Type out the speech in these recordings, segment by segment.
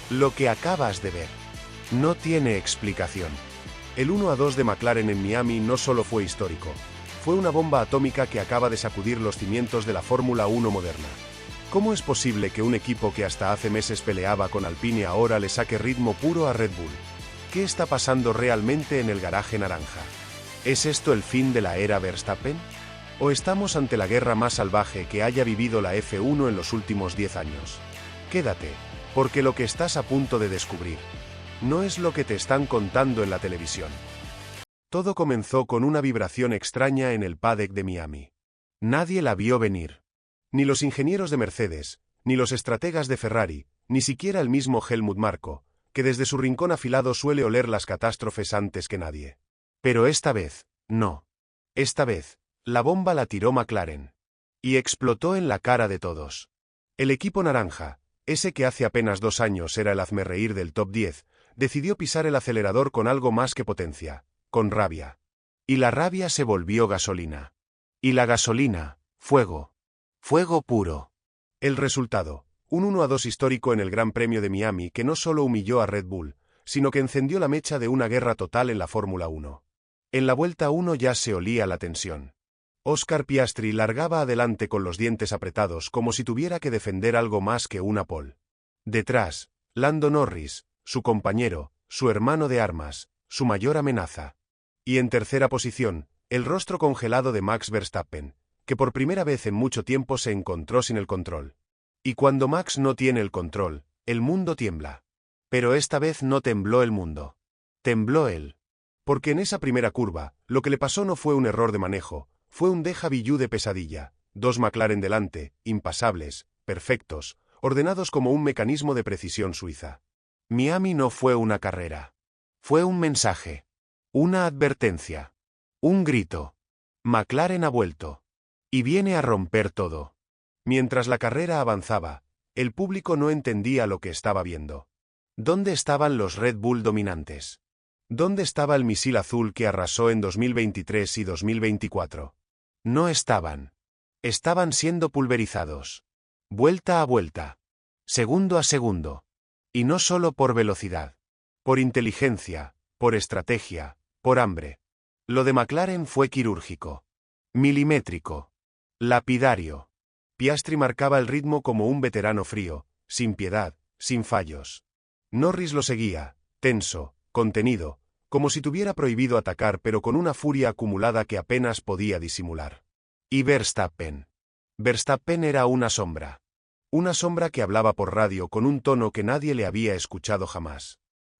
Lo que acabas de ver no tiene explicación. El 1-2 de McLaren en Miami no solo fue histórico, fue una bomba atómica que acaba de sacudir los cimientos de la Fórmula 1 moderna. ¿Cómo es posible que un equipo que hasta hace meses peleaba con Alpine ahora le saque ritmo puro a Red Bull? ¿Qué está pasando realmente en el garaje naranja? ¿Es esto el fin de la era Verstappen? ¿O estamos ante la guerra más salvaje que haya vivido la F1 en los últimos 10 años? Quédate, porque lo que estás a punto de descubrir no es lo que te están contando en la televisión. Todo comenzó con una vibración extraña en el paddock de Miami. Nadie la vio venir. Ni los ingenieros de Mercedes, ni los estrategas de Ferrari, ni siquiera el mismo Helmut Marko, que desde su rincón afilado suele oler las catástrofes antes que nadie. Pero esta vez, no. Esta vez, la bomba la tiró McLaren. Y explotó en la cara de todos. El equipo naranja, ese que hace apenas 2 años era el hazmerreír del top 10, decidió pisar el acelerador con algo más que potencia, con rabia. Y la rabia se volvió gasolina. Y la gasolina, fuego. Fuego puro. El resultado, un 1-2 histórico en el Gran Premio de Miami que no solo humilló a Red Bull, sino que encendió la mecha de una guerra total en la Fórmula 1. En la vuelta 1 ya se olía la tensión. Oscar Piastri largaba adelante con los dientes apretados como si tuviera que defender algo más que una pole. Detrás, Lando Norris, su compañero, su hermano de armas, su mayor amenaza. Y en tercera posición, el rostro congelado de Max Verstappen, que por primera vez en mucho tiempo se encontró sin el control. Y cuando Max no tiene el control, el mundo tiembla. Pero esta vez no tembló el mundo. Tembló él. Porque en esa primera curva, lo que le pasó no fue un error de manejo, fue un déjà vu de pesadilla. 2 McLaren delante, impasables, perfectos, ordenados como un mecanismo de precisión suiza. Miami no fue una carrera. Fue un mensaje. Una advertencia. Un grito. McLaren ha vuelto. Y viene a romper todo. Mientras la carrera avanzaba, el público no entendía lo que estaba viendo. ¿Dónde estaban los Red Bull dominantes? ¿Dónde estaba el misil azul que arrasó en 2023 y 2024? No estaban. Estaban siendo pulverizados. Vuelta a vuelta. Segundo a segundo. Y no solo por velocidad. Por inteligencia, por estrategia, por hambre. Lo de McLaren fue quirúrgico. Milimétrico. Lapidario. Piastri marcaba el ritmo como un veterano frío, sin piedad, sin fallos. Norris lo seguía, tenso, contenido, como si tuviera prohibido atacar pero con una furia acumulada que apenas podía disimular. Y Verstappen. Verstappen era una sombra. Una sombra que hablaba por radio con un tono que nadie le había escuchado jamás.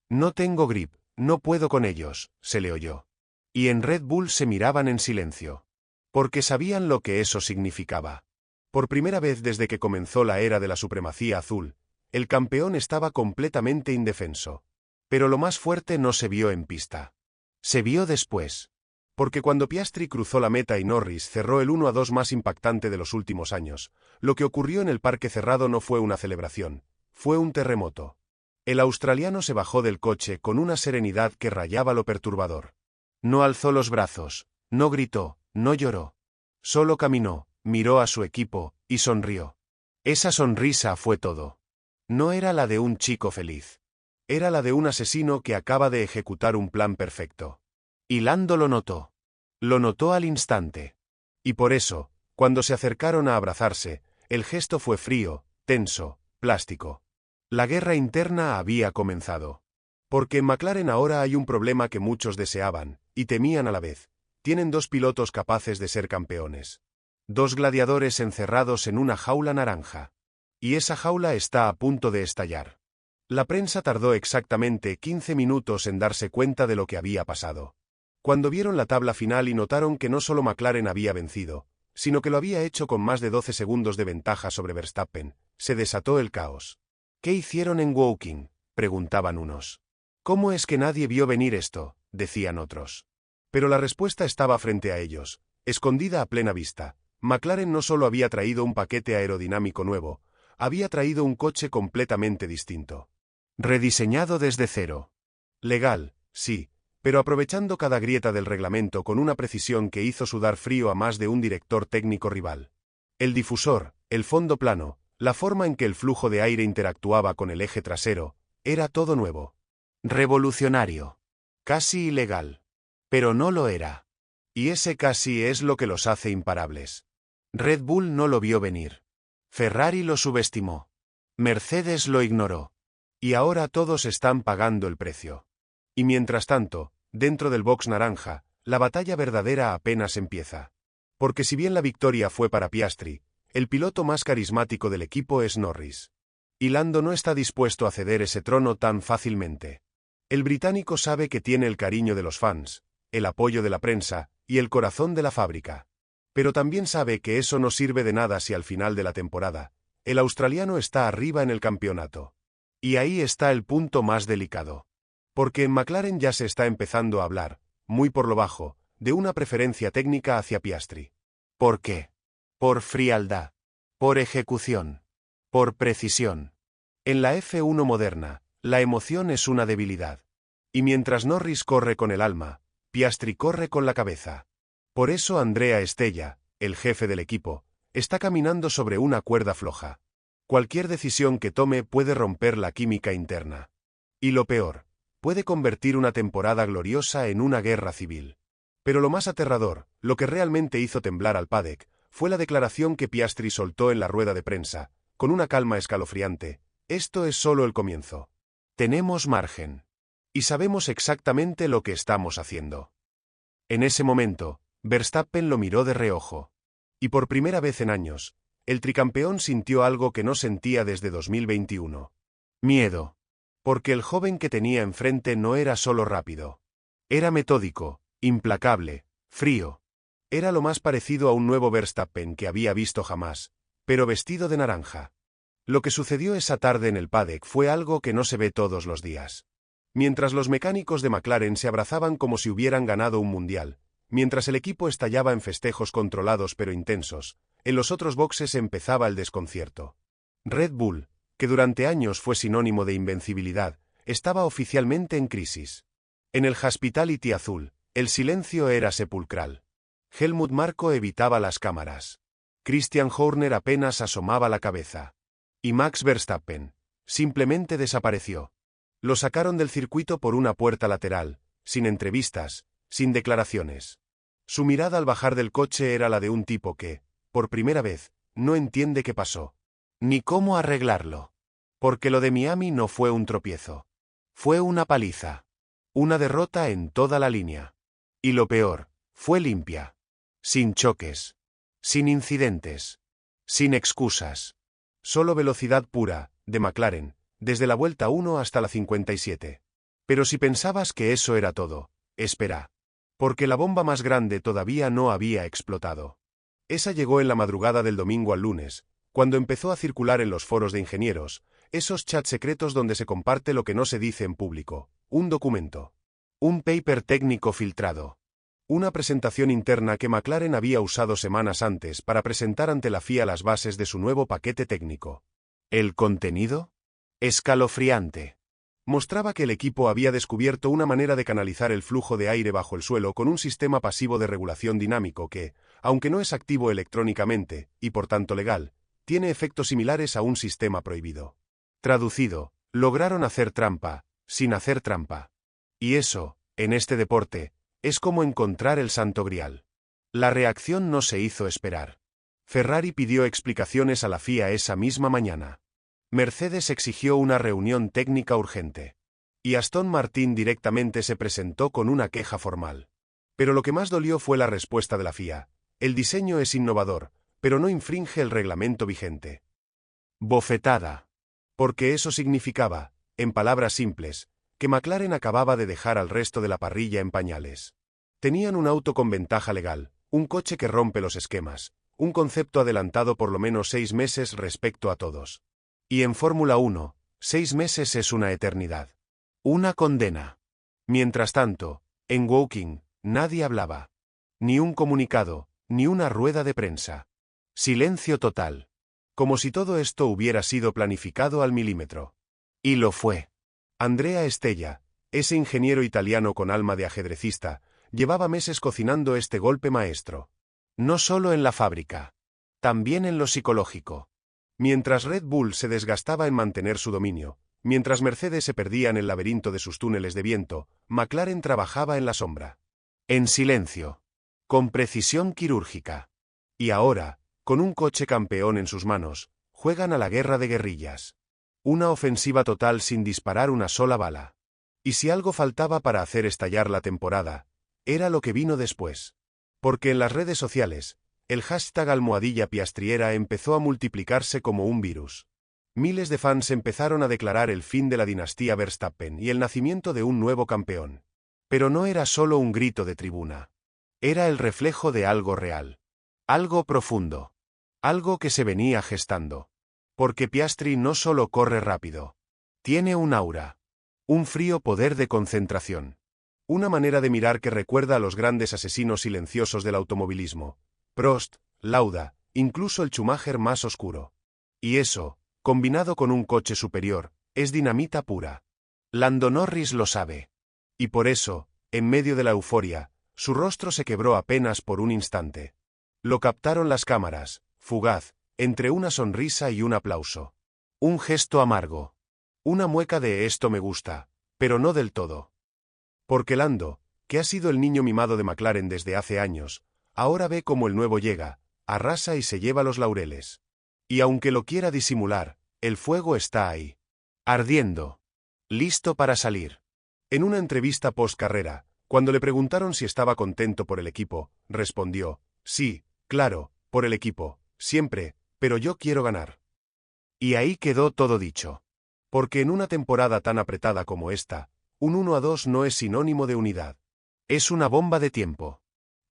No tengo grip, no puedo con ellos, se le oyó. Y en Red Bull se miraban en silencio. Porque sabían lo que eso significaba. Por primera vez desde que comenzó la era de la supremacía azul, el campeón estaba completamente indefenso. Pero lo más fuerte no se vio en pista. Se vio después. Porque cuando Piastri cruzó la meta y Norris cerró el 1-2 más impactante de los últimos años, lo que ocurrió en el parque cerrado no fue una celebración, fue un terremoto. El australiano se bajó del coche con una serenidad que rayaba lo perturbador. No alzó los brazos, no gritó, no lloró. Solo caminó, miró a su equipo, y sonrió. Esa sonrisa fue todo. No era la de un chico feliz. Era la de un asesino que acaba de ejecutar un plan perfecto. Y Lando lo notó. Lo notó al instante. Y por eso, cuando se acercaron a abrazarse, el gesto fue frío, tenso, plástico. La guerra interna había comenzado. Porque en McLaren ahora hay un problema que muchos deseaban, y temían a la vez. Tienen 2 pilotos capaces de ser campeones. 2 gladiadores encerrados en una jaula naranja. Y esa jaula está a punto de estallar. La prensa tardó exactamente 15 minutos en darse cuenta de lo que había pasado. Cuando vieron la tabla final y notaron que no solo McLaren había vencido, sino que lo había hecho con más de 12 segundos de ventaja sobre Verstappen, se desató el caos. ¿Qué hicieron en Woking?, preguntaban unos. ¿Cómo es que nadie vio venir esto?, decían otros. Pero la respuesta estaba frente a ellos, escondida a plena vista. McLaren no solo había traído un paquete aerodinámico nuevo, había traído un coche completamente distinto. Rediseñado desde cero. Legal, sí, pero aprovechando cada grieta del reglamento con una precisión que hizo sudar frío a más de un director técnico rival. El difusor, el fondo plano, la forma en que el flujo de aire interactuaba con el eje trasero, Era todo nuevo. Revolucionario. Casi ilegal. Pero no lo era. Y ese casi es lo que los hace imparables. Red Bull no lo vio venir. Ferrari lo subestimó. Mercedes lo ignoró. Y ahora todos están pagando el precio. Y mientras tanto, dentro del box naranja, la batalla verdadera apenas empieza. Porque si bien la victoria fue para Piastri, el piloto más carismático del equipo es Norris. Y Lando no está dispuesto a ceder ese trono tan fácilmente. El británico sabe que tiene el cariño de los fans, el apoyo de la prensa y el corazón de la fábrica. Pero también sabe que eso no sirve de nada si al final de la temporada, el australiano está arriba en el campeonato. Y ahí está el punto más delicado. Porque en McLaren ya se está empezando a hablar, muy por lo bajo, de una preferencia técnica hacia Piastri. ¿Por qué? Por frialdad. Por ejecución. Por precisión. En la F1 moderna, la emoción es una debilidad. Y mientras Norris corre con el alma, Piastri corre con la cabeza. Por eso Andrea Stella, el jefe del equipo, está caminando sobre una cuerda floja. Cualquier decisión que tome puede romper la química interna. Y lo peor, puede convertir una temporada gloriosa en una guerra civil. Pero lo más aterrador, lo que realmente hizo temblar al paddock, fue la declaración que Piastri soltó en la rueda de prensa, con una calma escalofriante: esto es solo el comienzo. Tenemos margen. Y sabemos exactamente lo que estamos haciendo. En ese momento, Verstappen lo miró de reojo. Y por primera vez en años, el tricampeón sintió algo que no sentía desde 2021. Miedo. Porque el joven que tenía enfrente no era solo rápido. Era metódico, implacable, frío. Era lo más parecido a un nuevo Verstappen que había visto jamás, pero vestido de naranja. Lo que sucedió esa tarde en el paddock fue algo que no se ve todos los días. Mientras los mecánicos de McLaren se abrazaban como si hubieran ganado un mundial, mientras el equipo estallaba en festejos controlados pero intensos, en los otros boxes empezaba el desconcierto. Red Bull, que durante años fue sinónimo de invencibilidad, estaba oficialmente en crisis. En el Hospitality azul, el silencio era sepulcral. Helmut Marko evitaba las cámaras. Christian Horner apenas asomaba la cabeza. Y Max Verstappen simplemente desapareció. Lo sacaron del circuito por una puerta lateral, sin entrevistas, sin declaraciones. Su mirada al bajar del coche era la de un tipo que, por primera vez, no entiende qué pasó. Ni cómo arreglarlo. Porque lo de Miami no fue un tropiezo. Fue una paliza. Una derrota en toda la línea. Y lo peor, fue limpia. Sin choques. Sin incidentes. Sin excusas. Solo velocidad pura, de McLaren, desde la vuelta 1 hasta la 57. Pero si pensabas que eso era todo, espera. Porque la bomba más grande todavía no había explotado. Esa llegó en la madrugada del domingo al lunes, cuando empezó a circular en los foros de ingenieros, esos chats secretos donde se comparte lo que no se dice en público, un documento. Un paper técnico filtrado. Una presentación interna que McLaren había usado semanas antes para presentar ante la FIA las bases de su nuevo paquete técnico. ¿El contenido? Escalofriante. Mostraba que el equipo había descubierto una manera de canalizar el flujo de aire bajo el suelo con un sistema pasivo de regulación dinámico que, aunque no es activo electrónicamente, y por tanto legal, tiene efectos similares a un sistema prohibido. Traducido, lograron hacer trampa, sin hacer trampa. Y eso, en este deporte, es como encontrar el Santo Grial. La reacción no se hizo esperar. Ferrari pidió explicaciones a la FIA esa misma mañana. Mercedes exigió una reunión técnica urgente. Y Aston Martin directamente se presentó con una queja formal. Pero lo que más dolió fue la respuesta de la FIA. El diseño es innovador, pero no infringe el reglamento vigente. Bofetada. Porque eso significaba, en palabras simples, que McLaren acababa de dejar al resto de la parrilla en pañales. Tenían un auto con ventaja legal, un coche que rompe los esquemas, un concepto adelantado por lo menos 6 meses respecto a todos. Y en Fórmula 1, 6 meses es una eternidad. Una condena. Mientras tanto, en Woking, nadie hablaba. Ni un comunicado, ni una rueda de prensa. Silencio total. Como si todo esto hubiera sido planificado al milímetro. Y lo fue. Andrea Stella, ese ingeniero italiano con alma de ajedrecista, llevaba meses cocinando este golpe maestro. No solo en la fábrica. También en lo psicológico. Mientras Red Bull se desgastaba en mantener su dominio, Mientras Mercedes se perdía en el laberinto de sus túneles de viento, McLaren trabajaba en la sombra. En silencio. Con precisión quirúrgica. Y ahora, con un coche campeón en sus manos, juegan a la guerra de guerrillas. Una ofensiva total sin disparar una sola bala. Y si algo faltaba para hacer estallar la temporada, era lo que vino después. Porque en las redes sociales, el hashtag #Piastriera empezó a multiplicarse como un virus. Miles de fans empezaron a declarar el fin de la dinastía Verstappen y el nacimiento de un nuevo campeón. Pero no era solo un grito de tribuna. Era el reflejo de algo real. Algo profundo. Algo que se venía gestando. Porque Piastri no solo corre rápido. Tiene un aura. Un frío poder de concentración. Una manera de mirar que recuerda a los grandes asesinos silenciosos del automovilismo. Prost, Lauda, incluso el Schumacher más oscuro. Y eso, combinado con un coche superior, es dinamita pura. Lando Norris lo sabe. Y por eso, en medio de la euforia, su rostro se quebró apenas por un instante. Lo captaron las cámaras, fugaz, entre una sonrisa y un aplauso. Un gesto amargo. Una mueca de esto me gusta, pero no del todo. Porque Lando, que ha sido el niño mimado de McLaren desde hace años, ahora ve cómo el nuevo llega, arrasa y se lleva los laureles. Y aunque lo quiera disimular, el fuego está ahí. Ardiendo. Listo para salir. En una entrevista post-carrera, cuando le preguntaron si estaba contento por el equipo, respondió, sí, claro, por el equipo, siempre, pero yo quiero ganar. Y ahí quedó todo dicho. Porque en una temporada tan apretada como esta, un 1-2 no es sinónimo de unidad. Es una bomba de tiempo.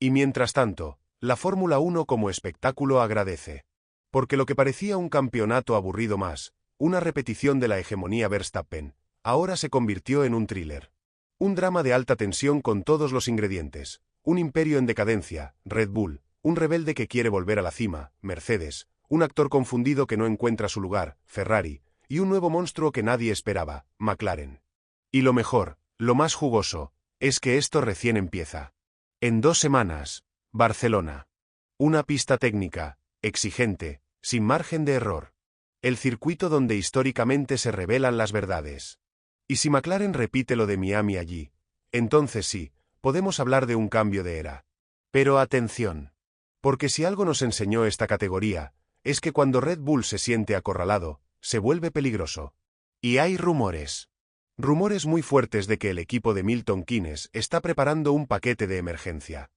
Y mientras tanto, la Fórmula 1 como espectáculo agradece. Porque lo que parecía un campeonato aburrido más, una repetición de la hegemonía Verstappen, ahora se convirtió en un thriller. Un drama de alta tensión con todos los ingredientes, un imperio en decadencia, Red Bull, un rebelde que quiere volver a la cima, Mercedes, un actor confundido que no encuentra su lugar, Ferrari, y un nuevo monstruo que nadie esperaba, McLaren. Y lo mejor, lo más jugoso, es que esto recién empieza. En 2 semanas, Barcelona. Una pista técnica, exigente, sin margen de error. El circuito donde históricamente se revelan las verdades. Y si McLaren repite lo de Miami allí, entonces sí, podemos hablar de un cambio de era. Pero atención. Porque si algo nos enseñó esta categoría, es que cuando Red Bull se siente acorralado, se vuelve peligroso. Y hay rumores. Rumores muy fuertes de que el equipo de Milton Keynes está preparando un paquete de emergencia.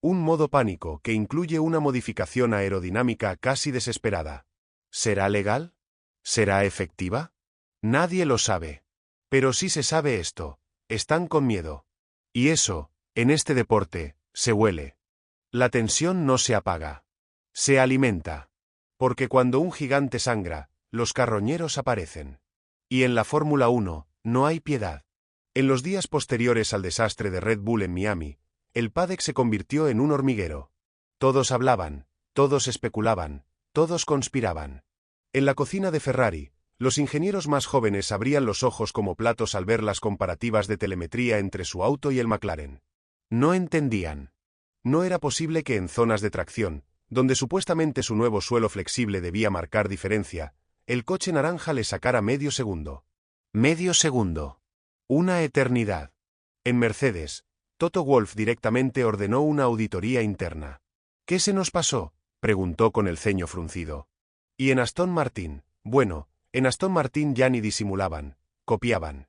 Un modo pánico que incluye una modificación aerodinámica casi desesperada. ¿Será legal? ¿Será efectiva? Nadie lo sabe. Pero sí se sabe esto. Están con miedo. Y eso, en este deporte, se huele. La tensión no se apaga. Se alimenta. Porque cuando un gigante sangra, los carroñeros aparecen. Y en la Fórmula 1, no hay piedad. En los días posteriores al desastre de Red Bull en Miami, el paddock se convirtió en un hormiguero. Todos hablaban, todos especulaban, todos conspiraban. En la cocina de Ferrari, los ingenieros más jóvenes abrían los ojos como platos al ver las comparativas de telemetría entre su auto y el McLaren. No entendían. No era posible que en zonas de tracción, donde supuestamente su nuevo suelo flexible debía marcar diferencia, el coche naranja le sacara medio segundo. Medio segundo. Una eternidad. En Mercedes, Toto Wolff directamente ordenó una auditoría interna. ¿Qué se nos pasó?, preguntó con el ceño fruncido. Y en Aston Martin, bueno, en Aston Martin ya ni disimulaban, copiaban.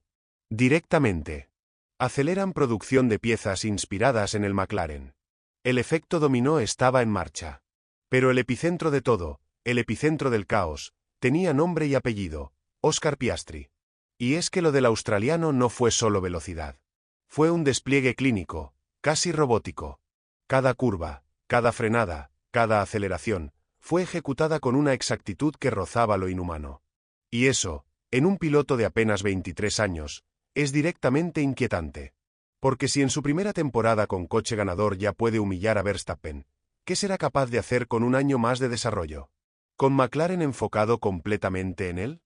Directamente. Aceleran producción de piezas inspiradas en el McLaren. El efecto dominó estaba en marcha. Pero el epicentro de todo, el epicentro del caos, tenía nombre y apellido, Oscar Piastri. Y es que lo del australiano no fue solo velocidad. Fue un despliegue clínico, casi robótico. Cada curva, cada frenada, cada aceleración, fue ejecutada con una exactitud que rozaba lo inhumano. Y eso, en un piloto de apenas 23 años, es directamente inquietante. Porque si en su primera temporada con coche ganador ya puede humillar a Verstappen, ¿qué será capaz de hacer con un año más de desarrollo? ¿Con McLaren enfocado completamente en él?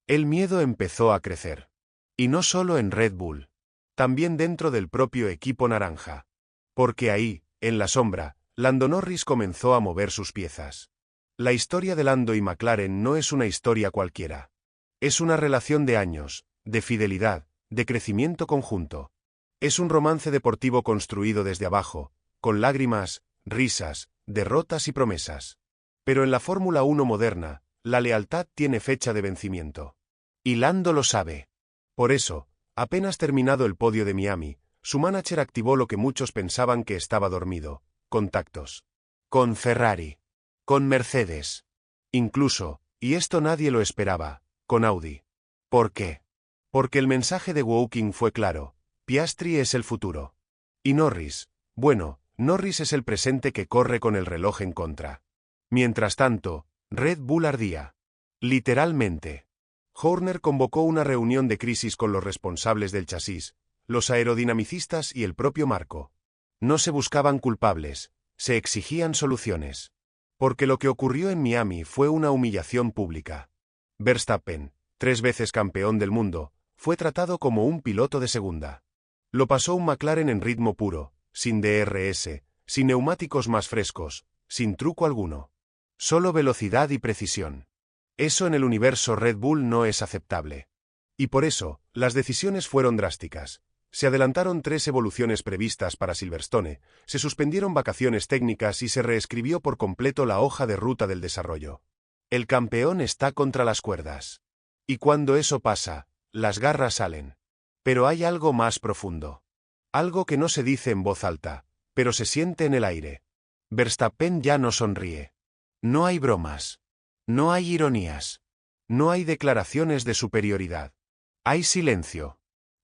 El miedo empezó a crecer. Y no solo en Red Bull. También dentro del propio equipo naranja. Porque ahí, en la sombra, Lando Norris comenzó a mover sus piezas. La historia de Lando y McLaren no es una historia cualquiera. Es una relación de años, de fidelidad, de crecimiento conjunto. Es un romance deportivo construido desde abajo, con lágrimas, risas, derrotas y promesas. Pero en la Fórmula 1 moderna, la lealtad tiene fecha de vencimiento. Y Lando lo sabe. Por eso, apenas terminado el podio de Miami, su manager activó lo que muchos pensaban que estaba dormido: contactos. Con Ferrari. Con Mercedes. Incluso, y esto nadie lo esperaba, con Audi. ¿Por qué? Porque el mensaje de Woking fue claro: Piastri es el futuro. Y Norris, bueno, Norris es el presente que corre con el reloj en contra. Mientras tanto, Red Bull ardía. Literalmente. Horner convocó una reunión de crisis con los responsables del chasis, los aerodinamicistas y el propio Marco. No se buscaban culpables, se exigían soluciones. Porque lo que ocurrió en Miami fue una humillación pública. Verstappen, 3 veces campeón del mundo, fue tratado como un piloto de segunda. Lo pasó un McLaren en ritmo puro, sin DRS, sin neumáticos más frescos, sin truco alguno. Solo velocidad y precisión. Eso en el universo Red Bull no es aceptable. Y por eso, las decisiones fueron drásticas. Se adelantaron 3 evoluciones previstas para Silverstone, se suspendieron vacaciones técnicas y se reescribió por completo la hoja de ruta del desarrollo. El campeón está contra las cuerdas. Y cuando eso pasa, las garras salen. Pero hay algo más profundo. Algo que no se dice en voz alta, pero se siente en el aire. Verstappen ya no sonríe. No hay bromas. No hay ironías. No hay declaraciones de superioridad. Hay silencio.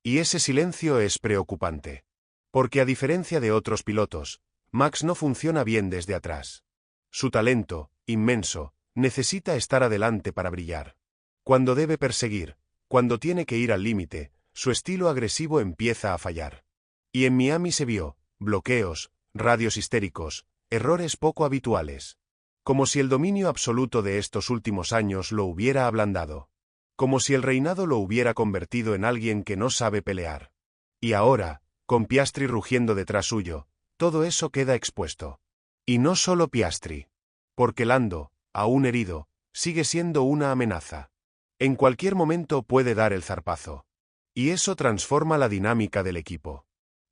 Y ese silencio es preocupante. Porque a diferencia de otros pilotos, Max no funciona bien desde atrás. Su talento, inmenso, necesita estar adelante para brillar. Cuando debe perseguir, cuando tiene que ir al límite, su estilo agresivo empieza a fallar. Y en Miami se vio: bloqueos, radios histéricos, errores poco habituales. Como si el dominio absoluto de estos últimos años lo hubiera ablandado. Como si el reinado lo hubiera convertido en alguien que no sabe pelear. Y ahora, con Piastri rugiendo detrás suyo, todo eso queda expuesto. Y no solo Piastri. Porque Lando, aún herido, sigue siendo una amenaza. En cualquier momento puede dar el zarpazo. Y eso transforma la dinámica del equipo.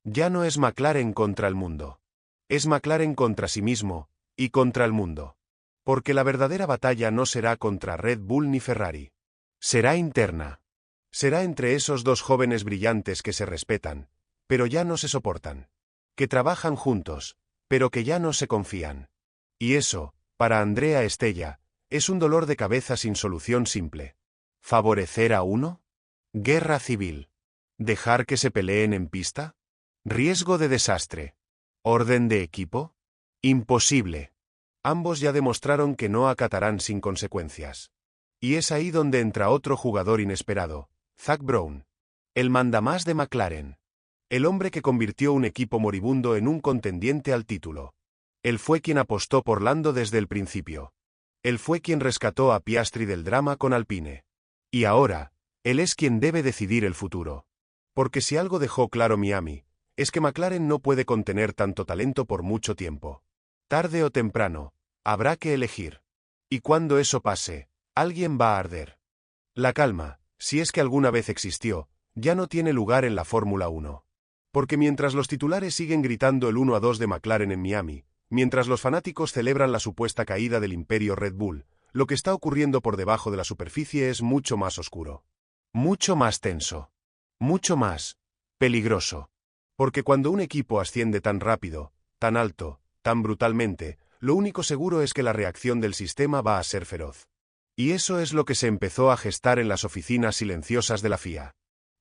Ya no es McLaren contra el mundo. Es McLaren contra sí mismo, y contra el mundo. Porque la verdadera batalla no será contra Red Bull ni Ferrari. Será interna. Será entre esos dos jóvenes brillantes que se respetan, pero ya no se soportan. Que trabajan juntos, pero que ya no se confían. Y eso, para Andrea Estella, es un dolor de cabeza sin solución simple. ¿Favorecer a uno? ¿Guerra civil? ¿Dejar que se peleen en pista? ¿Riesgo de desastre? ¿Orden de equipo? Imposible. Ambos ya demostraron que no acatarán sin consecuencias. Y es ahí donde entra otro jugador inesperado, Zak Brown. El mandamás de McLaren. El hombre que convirtió un equipo moribundo en un contendiente al título. Él fue quien apostó por Lando desde el principio. Él fue quien rescató a Piastri del drama con Alpine. Y ahora, él es quien debe decidir el futuro. Porque si algo dejó claro Miami, es que McLaren no puede contener tanto talento por mucho tiempo. Tarde o temprano, habrá que elegir. Y cuando eso pase, alguien va a arder. La calma, si es que alguna vez existió, ya no tiene lugar en la Fórmula 1. Porque mientras los titulares siguen gritando el 1-2 de McLaren en Miami, mientras los fanáticos celebran la supuesta caída del imperio Red Bull, lo que está ocurriendo por debajo de la superficie es mucho más oscuro. Mucho más tenso. Mucho más peligroso. Porque cuando un equipo asciende tan rápido, tan alto, tan brutalmente, lo único seguro es que la reacción del sistema va a ser feroz. Y eso es lo que se empezó a gestar en las oficinas silenciosas de la FIA.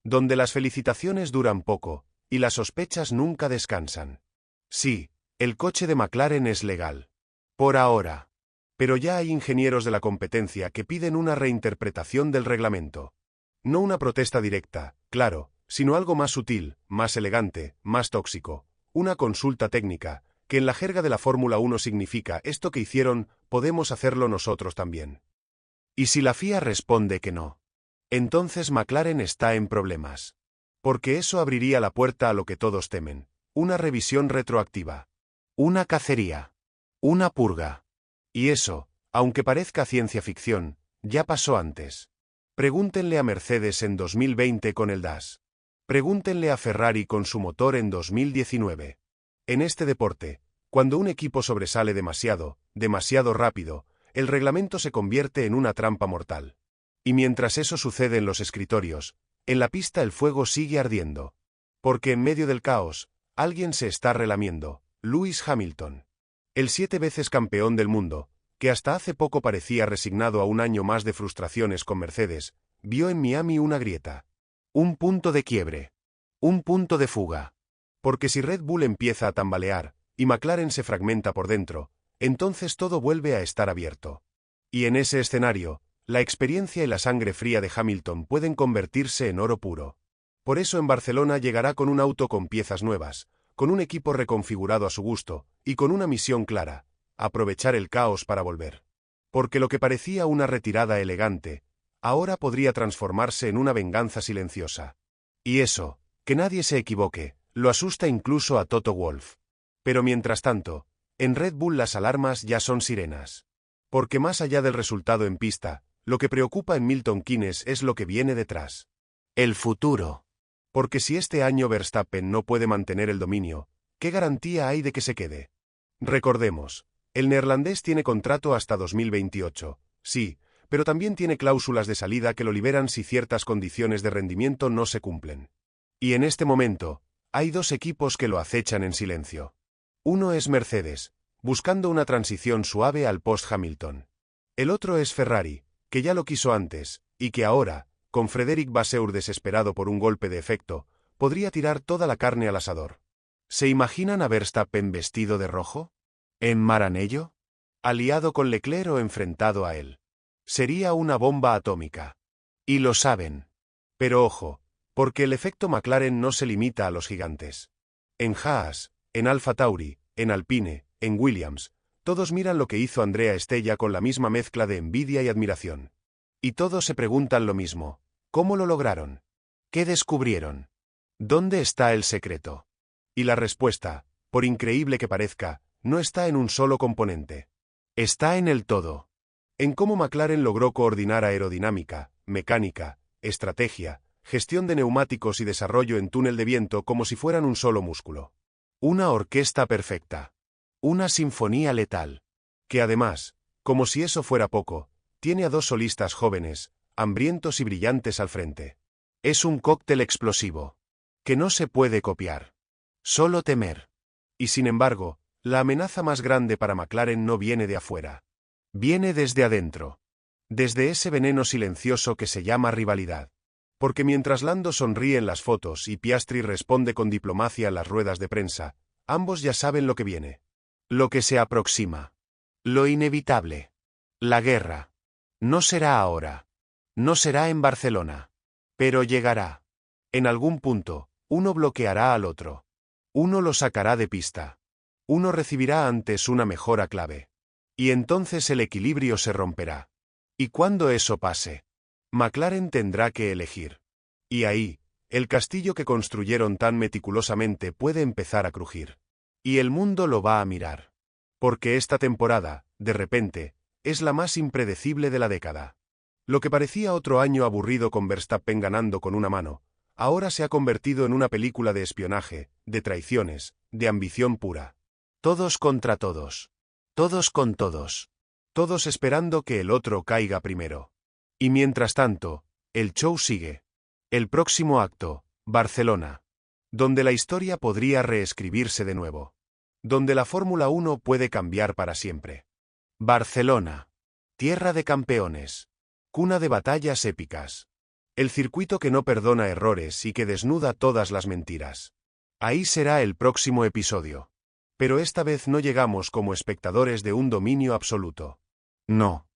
Donde las felicitaciones duran poco, y las sospechas nunca descansan. Sí, el coche de McLaren es legal. Por ahora. Pero ya hay ingenieros de la competencia que piden una reinterpretación del reglamento. No una protesta directa, claro, sino algo más sutil, más elegante, más tóxico. Una consulta técnica, que en la jerga de la Fórmula 1 significa: esto que hicieron, podemos hacerlo nosotros también. Y si la FIA responde que no, entonces McLaren está en problemas. Porque eso abriría la puerta a lo que todos temen: una revisión retroactiva. Una cacería. Una purga. Y eso, aunque parezca ciencia ficción, ya pasó antes. Pregúntenle a Mercedes en 2020 con el DAS. Pregúntenle a Ferrari con su motor en 2019. En este deporte, cuando un equipo sobresale demasiado rápido, el reglamento se convierte en una trampa mortal. Y mientras eso sucede en los escritorios, en la pista el fuego sigue ardiendo. Porque en medio del caos, alguien se está relamiendo: Lewis Hamilton. El 7 veces campeón del mundo, que hasta hace poco parecía resignado a un año más de frustraciones con Mercedes, vio en Miami una grieta. Un punto de quiebre. Un punto de fuga. Porque si Red Bull empieza a tambalear, y McLaren se fragmenta por dentro, entonces todo vuelve a estar abierto. Y en ese escenario, la experiencia y la sangre fría de Hamilton pueden convertirse en oro puro. Por eso en Barcelona llegará con un auto con piezas nuevas, con un equipo reconfigurado a su gusto, y con una misión clara: aprovechar el caos para volver. Porque lo que parecía una retirada elegante, ahora podría transformarse en una venganza silenciosa. Y eso, que nadie se equivoque, lo asusta incluso a Toto Wolff. Pero mientras tanto, en Red Bull las alarmas ya son sirenas. Porque más allá del resultado en pista, lo que preocupa en Milton Keynes es lo que viene detrás. El futuro. Porque si este año Verstappen no puede mantener el dominio, ¿qué garantía hay de que se quede? Recordemos, el neerlandés tiene contrato hasta 2028, sí, pero también tiene cláusulas de salida que lo liberan si ciertas condiciones de rendimiento no se cumplen. Y en este momento, hay dos equipos que lo acechan en silencio. Uno es Mercedes, buscando una transición suave al post-Hamilton. El otro es Ferrari, que ya lo quiso antes, y que ahora, con Frédéric Vasseur desesperado por un golpe de efecto, podría tirar toda la carne al asador. ¿Se imaginan a Verstappen vestido de rojo? ¿En Maranello? ¿Aliado con Leclerc o enfrentado a él? Sería una bomba atómica. Y lo saben. Pero ojo, porque el efecto McLaren no se limita a los gigantes. En Haas, en Alfa Tauri, en Alpine, en Williams, todos miran lo que hizo Andrea Stella con la misma mezcla de envidia y admiración. Y todos se preguntan lo mismo: ¿cómo lo lograron? ¿Qué descubrieron? ¿Dónde está el secreto? Y la respuesta, por increíble que parezca, no está en un solo componente. Está en el todo. En cómo McLaren logró coordinar aerodinámica, mecánica, estrategia, gestión de neumáticos y desarrollo en túnel de viento como si fueran un solo músculo. Una orquesta perfecta. Una sinfonía letal. Que además, como si eso fuera poco, tiene a dos solistas jóvenes, hambrientos y brillantes al frente. Es un cóctel explosivo. Que no se puede copiar. Solo temer. Y sin embargo, la amenaza más grande para McLaren no viene de afuera. Viene desde adentro. Desde ese veneno silencioso que se llama rivalidad. Porque mientras Lando sonríe en las fotos y Piastri responde con diplomacia a las ruedas de prensa, ambos ya saben lo que viene. Lo que se aproxima. Lo inevitable. La guerra. No será ahora. No será en Barcelona. Pero llegará. En algún punto, uno bloqueará al otro. Uno lo sacará de pista. Uno recibirá antes una mejora clave. Y entonces el equilibrio se romperá. Y cuando eso pase, McLaren tendrá que elegir. Y ahí, el castillo que construyeron tan meticulosamente puede empezar a crujir. Y el mundo lo va a mirar. Porque esta temporada, de repente, es la más impredecible de la década. Lo que parecía otro año aburrido con Verstappen ganando con una mano, ahora se ha convertido en una película de espionaje, de traiciones, de ambición pura. Todos contra todos. Todos con todos. Todos esperando que el otro caiga primero. Y mientras tanto, el show sigue. El próximo acto, Barcelona. Donde la historia podría reescribirse de nuevo. Donde la Fórmula 1 puede cambiar para siempre. Barcelona. Tierra de campeones. Cuna de batallas épicas. El circuito que no perdona errores y que desnuda todas las mentiras. Ahí será el próximo episodio. Pero esta vez no llegamos como espectadores de un dominio absoluto. No.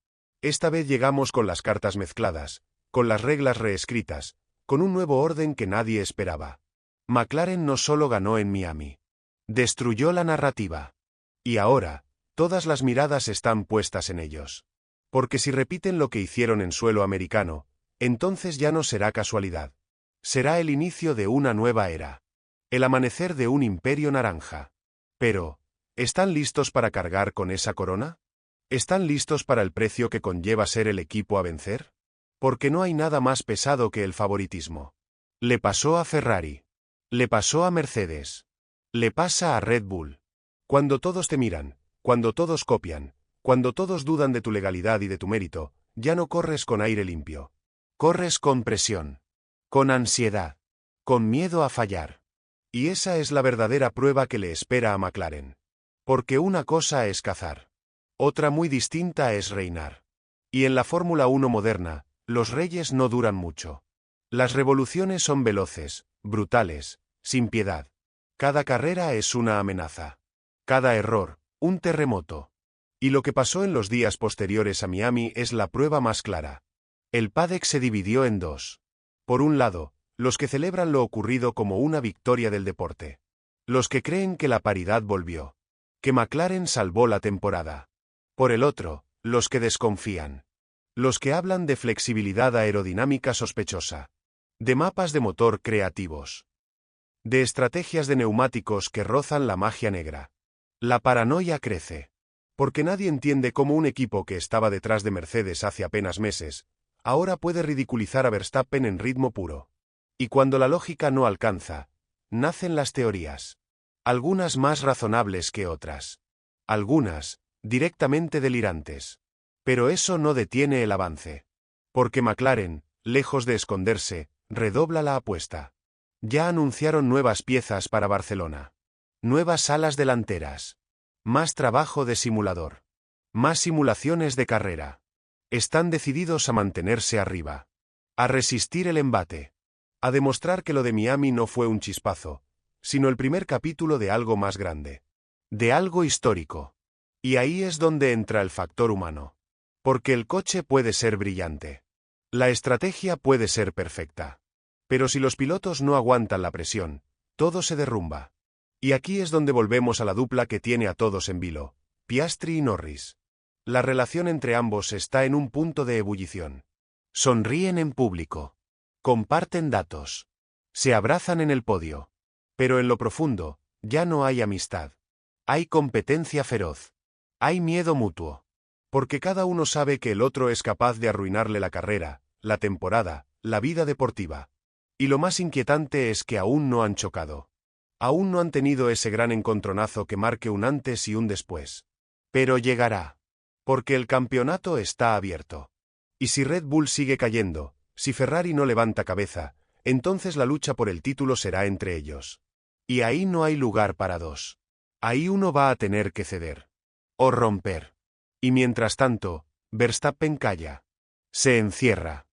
Esta vez llegamos con las cartas mezcladas, con las reglas reescritas, con un nuevo orden que nadie esperaba. McLaren no solo ganó en Miami. Destruyó la narrativa. Y ahora, todas las miradas están puestas en ellos. Porque si repiten lo que hicieron en suelo americano, entonces ya no será casualidad. Será el inicio de una nueva era. El amanecer de un imperio naranja. Pero, ¿están listos para cargar con esa corona? ¿Están listos para el precio que conlleva ser el equipo a vencer? Porque no hay nada más pesado que el favoritismo. Le pasó a Ferrari. Le pasó a Mercedes. Le pasa a Red Bull. Cuando todos te miran, cuando todos copian, cuando todos dudan de tu legalidad y de tu mérito, ya no corres con aire limpio. Corres con presión. Con ansiedad. Con miedo a fallar. Y esa es la verdadera prueba que le espera a McLaren. Porque una cosa es cazar. Otra muy distinta es reinar. Y en la Fórmula 1 moderna, los reyes no duran mucho. Las revoluciones son veloces, brutales, sin piedad. Cada carrera es una amenaza. Cada error, un terremoto. Y lo que pasó en los días posteriores a Miami es la prueba más clara. El paddock se dividió en dos. Por un lado, los que celebran lo ocurrido como una victoria del deporte. Los que creen que la paridad volvió. Que McLaren salvó la temporada. Por el otro, los que desconfían. Los que hablan de flexibilidad aerodinámica sospechosa. De mapas de motor creativos. De estrategias de neumáticos que rozan la magia negra. La paranoia crece. Porque nadie entiende cómo un equipo que estaba detrás de Mercedes hace apenas meses, ahora puede ridiculizar a Verstappen en ritmo puro. Y cuando la lógica no alcanza, nacen las teorías. Algunas más razonables que otras. Algunas, directamente delirantes. Pero eso no detiene el avance. Porque McLaren, lejos de esconderse, redobla la apuesta. Ya anunciaron nuevas piezas para Barcelona. Nuevas alas delanteras. Más trabajo de simulador. Más simulaciones de carrera. Están decididos a mantenerse arriba. A resistir el embate. A demostrar que lo de Miami no fue un chispazo, sino el primer capítulo de algo más grande. De algo histórico. Y ahí es donde entra el factor humano. Porque el coche puede ser brillante. La estrategia puede ser perfecta. Pero si los pilotos no aguantan la presión, todo se derrumba. Y aquí es donde volvemos a la dupla que tiene a todos en vilo, Piastri y Norris. La relación entre ambos está en un punto de ebullición. Sonríen en público. Comparten datos. Se abrazan en el podio. Pero en lo profundo, ya no hay amistad. Hay competencia feroz. Hay miedo mutuo. Porque cada uno sabe que el otro es capaz de arruinarle la carrera, la temporada, la vida deportiva. Y lo más inquietante es que aún no han chocado. Aún no han tenido ese gran encontronazo que marque un antes y un después. Pero llegará. Porque el campeonato está abierto. Y si Red Bull sigue cayendo, si Ferrari no levanta cabeza, entonces la lucha por el título será entre ellos. Y ahí no hay lugar para dos. Ahí uno va a tener que ceder. O romper. Y mientras tanto, Verstappen calla. Se encierra.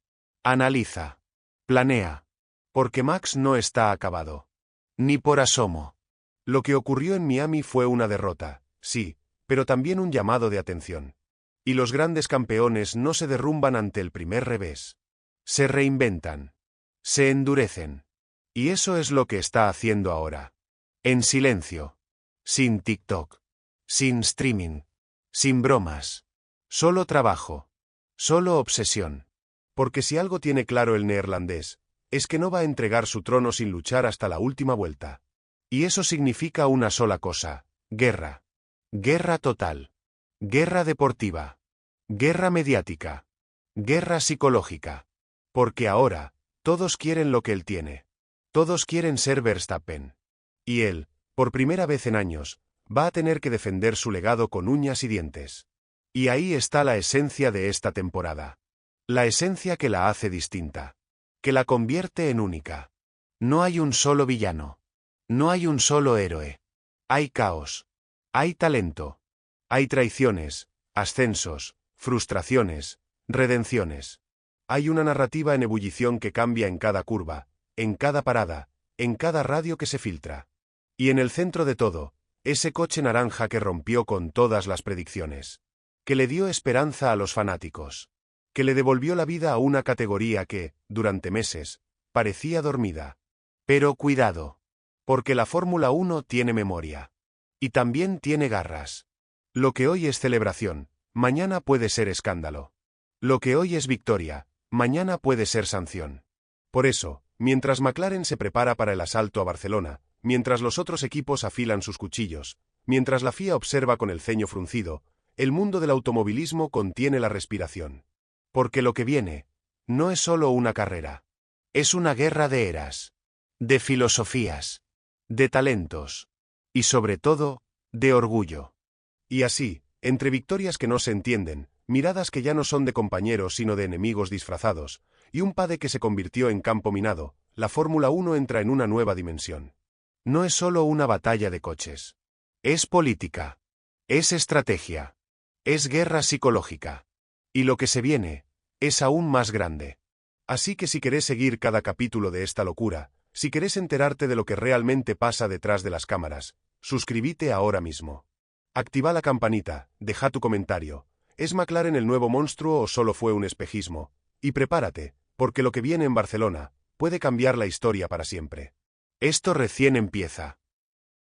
Analiza. Planea. Porque Max no está acabado. Ni por asomo. Lo que ocurrió en Miami fue una derrota, sí, pero también un llamado de atención. Y los grandes campeones no se derrumban ante el primer revés. Se reinventan. Se endurecen. Y eso es lo que está haciendo ahora. En silencio. Sin TikTok. Sin streaming. Sin bromas. Solo trabajo. Solo obsesión. Porque si algo tiene claro el neerlandés, es que no va a entregar su trono sin luchar hasta la última vuelta. Y eso significa una sola cosa: guerra. Guerra total. Guerra deportiva. Guerra mediática. Guerra psicológica. Porque ahora, todos quieren lo que él tiene. Todos quieren ser Verstappen. Y él, por primera vez en años, va a tener que defender su legado con uñas y dientes. Y ahí está la esencia de esta temporada. La esencia que la hace distinta. Que la convierte en única. No hay un solo villano. No hay un solo héroe. Hay caos. Hay talento. Hay traiciones, ascensos, frustraciones, redenciones. Hay una narrativa en ebullición que cambia en cada curva, en cada parada, en cada radio que se filtra. Y en el centro de todo, ese coche naranja que rompió con todas las predicciones. Que le dio esperanza a los fanáticos. Que le devolvió la vida a una categoría que, durante meses, parecía dormida. Pero cuidado. Porque la Fórmula 1 tiene memoria. Y también tiene garras. Lo que hoy es celebración, mañana puede ser escándalo. Lo que hoy es victoria, mañana puede ser sanción. Por eso, mientras McLaren se prepara para el asalto a Barcelona, mientras los otros equipos afilan sus cuchillos, mientras la FIA observa con el ceño fruncido, el mundo del automovilismo contiene la respiración. Porque lo que viene, No es solo una carrera. Es una guerra de eras, de filosofías, de talentos y sobre todo, de orgullo. Y así, entre victorias que no se entienden, miradas que ya no son de compañeros sino de enemigos disfrazados, y un padre que se convirtió en campo minado, la Fórmula 1 entra en una nueva dimensión. No es solo una batalla de coches. Es política. Es estrategia. Es guerra psicológica. Y lo que se viene, es aún más grande. Así que si querés seguir cada capítulo de esta locura, si querés enterarte de lo que realmente pasa detrás de las cámaras, suscríbete ahora mismo. Activa la campanita, deja tu comentario. ¿Es McLaren el nuevo monstruo o solo fue un espejismo? Y prepárate, porque lo que viene en Barcelona puede cambiar la historia para siempre. Esto recién empieza.